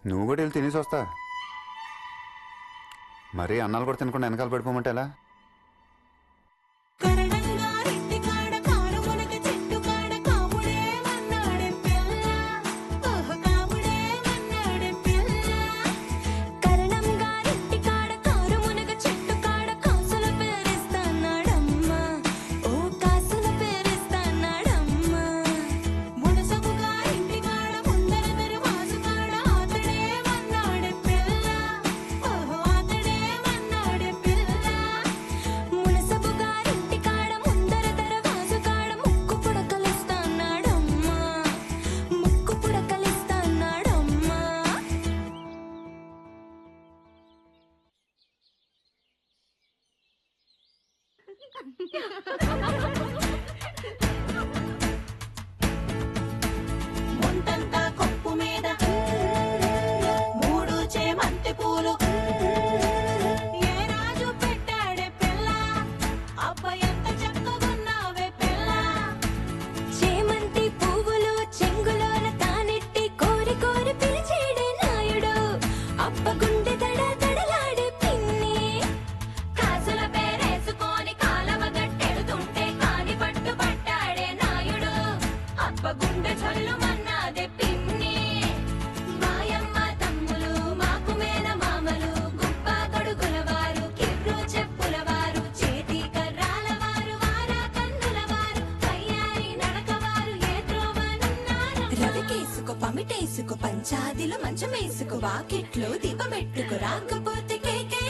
నువ్వు కూడా వెళ్ళి తినేసి వస్తా. మరీ అన్నాలు కూడా తినకుండా వెనకాల పడిపోమంటే ఎలా? ముంతంతా కొప్పు మీద మూడు చేమంతి పూలు ఏ రాజు పెట్టాడే పిల్ల అబ్బ ఎంత చక్కగున్నావే పిల్ల. చేమంతి పువ్వులు చెంగులోన తానెట్టి కోరి కోరి పిలిచేడే నాయుడు అప్ప గుండె దడ దడలాడే పిన్ని. కాసుల పేరేసుకొని కాలవ గట్టెడుతుంటే కాని పట్టు పట్టాడే నాయుడు అబ్బ గుండె చల్లుమన్నాదే పిన్ని. మాయమ్మ తమ్ములు మాకు మేన మామలు గుప్ప గొడుగుల వారు కిర్రు చెప్పుల వారు చేతి కర్రాల వారు వారా కన్నుల వారు కయ్యారి నడక వారు ఏ త్రోవనున్నారు. రవికేసుకో పమిటేసుకో పంచాదిలో మంచమేసుకో వాకిట్లో దీపమెట్టుకు రాకపోతే కేకే